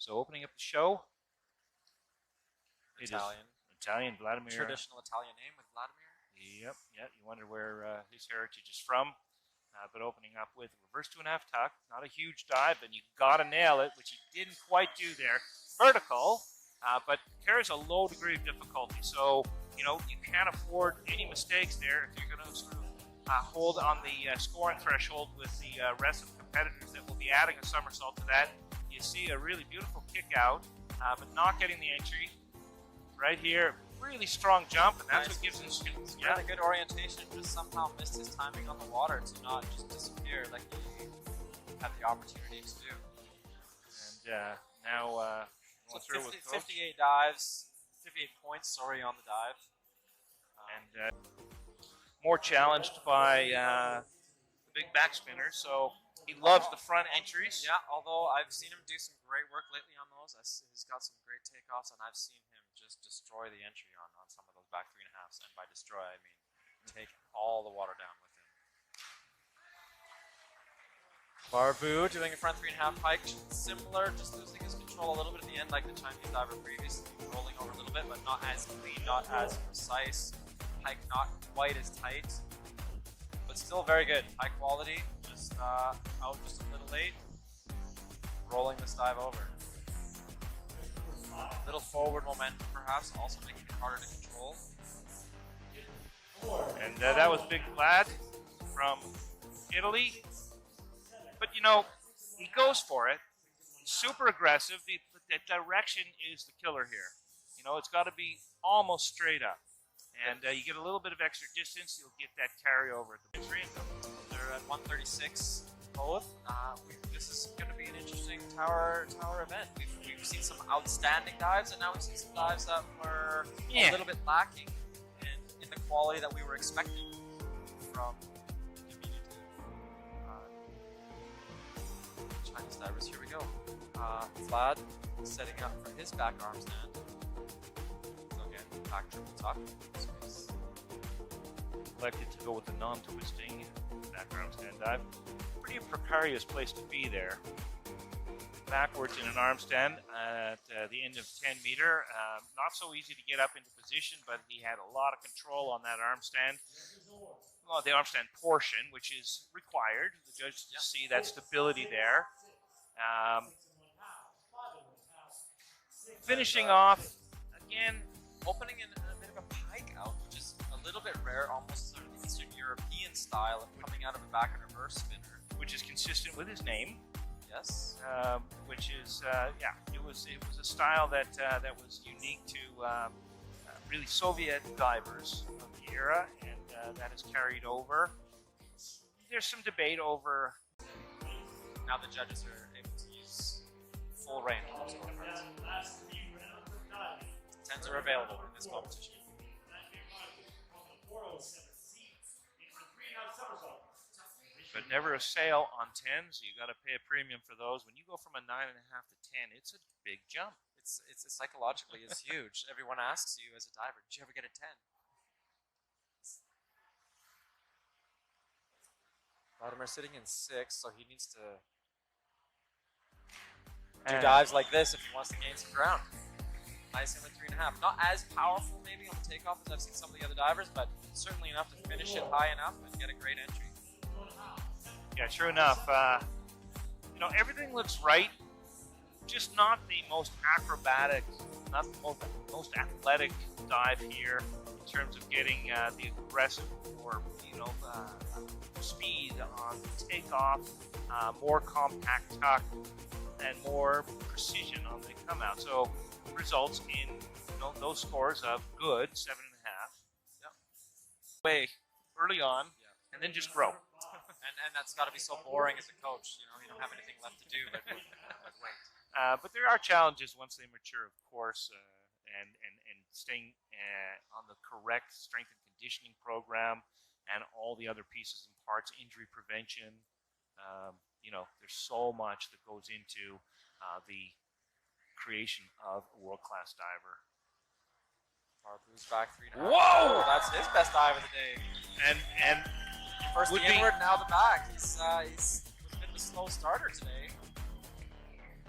So opening up the show, Italian Vladimir. Traditional Italian name with Vladimir. Yep, yeah. You wonder where his heritage is from. But opening up with reverse 2.5 tuck, not a huge dive, and you got to nail it, which he didn't quite do there. Vertical, but carries a low degree of difficulty. So, you can't afford any mistakes there if you're going to sort of hold on the scoring threshold with the rest of the competitors that will be adding a somersault to that. You see a really beautiful kick out, but not getting the entry. Right here, really strong jump, and that's what gives him. A good orientation, just somehow missed his timing on the water to not just disappear like he had the opportunity to do. And now so through with 58 dives, 58 points, sorry, on the dive. And more challenged by the big backspinner, so he loves the front entries. Yeah, although I've seen him do some great work lately on those. He's got some great takeoffs, and I've seen him just destroy the entry on some of those back 3.5s. And by destroy, I mean take all the water down with him. Barbu doing a front 3.5 pike, similar, just losing his control a little bit at the end, like the Chinese diver previously, rolling over a little bit, but not as clean, not as precise. Pike not quite as tight, but still very good. High quality, just out just a little late. Rolling this dive over. Little forward momentum perhaps, also making it harder to control. And that was Big Vlad from Italy. But he goes for it. Super aggressive. The direction is the killer here. It's got to be almost straight up. And you get a little bit of extra distance, you'll get that carryover at the entry. They're at 136 both. This is going to be an interesting tower event. We've seen some outstanding dives, and now we've seen some dives that were a little bit lacking in the quality that we were expecting from diminutive Chinese divers. Here we go. Vlad setting up for his back arm stand. Back triple tuck. Elected to go with the non-twisting background stand dive. Pretty precarious place to be there. Backwards in an arm stand at the end of 10 meter. Not so easy to get up into position, but he had a lot of control on that arm stand. Well, the arm stand portion, which is required. The judge to see that stability there. Finishing off, again, opening in a bit of a pike out, which is a little bit rare, almost sort of Eastern European style of coming out of a back and reverse spinner. Which is consistent with his name. Yes. Which is, it was a style that was unique to really Soviet divers of the era, and that is carried over. There's some debate over. Now the judges are able to use full range of those scorecards. Tens are available in this competition. But never a sale on 10s. You got to pay a premium for those. When you go from a 9.5 to 10, it's a big jump. It's psychologically it's huge. Everyone asks you as a diver, did you ever get a 10? Vladimir sitting in 6, so he needs to do dives like this if he wants to gain some ground. Nice in the 3.5. Not as powerful maybe on the takeoff as I've seen some of the other divers, but certainly enough to finish it high enough and get a great entry. Yeah, sure enough. Everything looks right. Just not the most acrobatic, not the most athletic dive here in terms of getting the aggressive or speed on the takeoff, more compact tuck, and more precision on the come out. So results in those scores of good 7.5. Yep. Way early on, and then just grow. And that's got to be so boring as a coach. You don't have anything left to do but wait. But there are challenges once they mature, of course, and staying on the correct strength and conditioning program and all the other pieces and parts, injury prevention. There's so much that goes into the creation of a world-class diver. Barbu's back 3.5. Whoa! That's his best dive of the day. And first the inward, now the back. He's a bit of a slow starter today.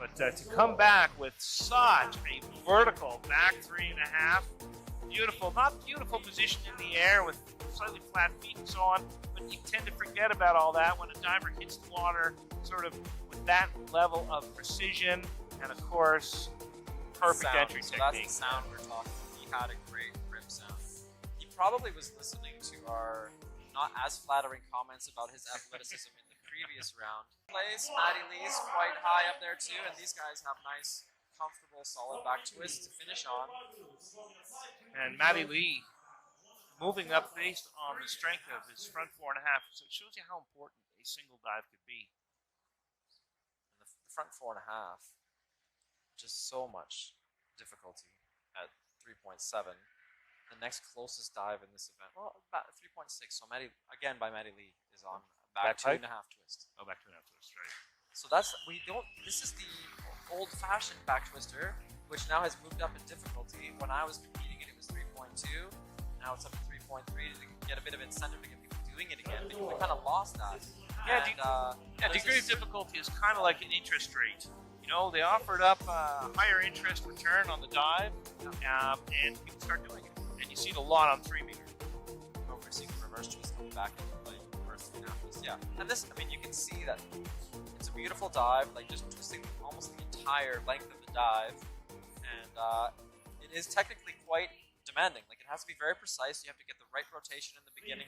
But to come back with such a vertical back 3.5, beautiful, not beautiful position in the air with slightly flat feet and so on, but you tend to forget about all that when a diver hits the water sort of with that level of precision and, of course, perfect sound. entry So technique. that's the sound we're talking. He had a great rip sound. He probably was listening to our not as flattering comments about his athleticism in the previous round. Place, Maddie Lee's quite high up there too, and these guys have nice, comfortable, solid back twists to finish on. And Matty Lee moving up based on the strength of his front 4.5, so it shows you how important a single dive could be. And the front 4.5, just so much difficulty at 3.7. The next closest dive in this event, well, about 3.6. So Maddie, again by Maddie Lee, is on back 2.5 twist. Oh, back 2.5 twist, right. So that's, this is the old-fashioned back twister, which now has moved up in difficulty. When I was competing it was 3.2. Now it's up to 3.3 to get a bit of incentive to get people doing it again, because we kind of lost that. Yeah, And, degree of difficulty is kind of like an interest rate. You know, they offered up a higher interest return on the dive, and people start doing it. And you see it a lot on 3 meter. we're seeing the reverse twist coming back into play. Reverse 3.5 twist, yeah. And this, I mean, you can see that it's a beautiful dive, like just twisting almost the entire length of the dive, and it is technically quite demanding. Like, it has to be very precise. You have to get the right rotation in the beginning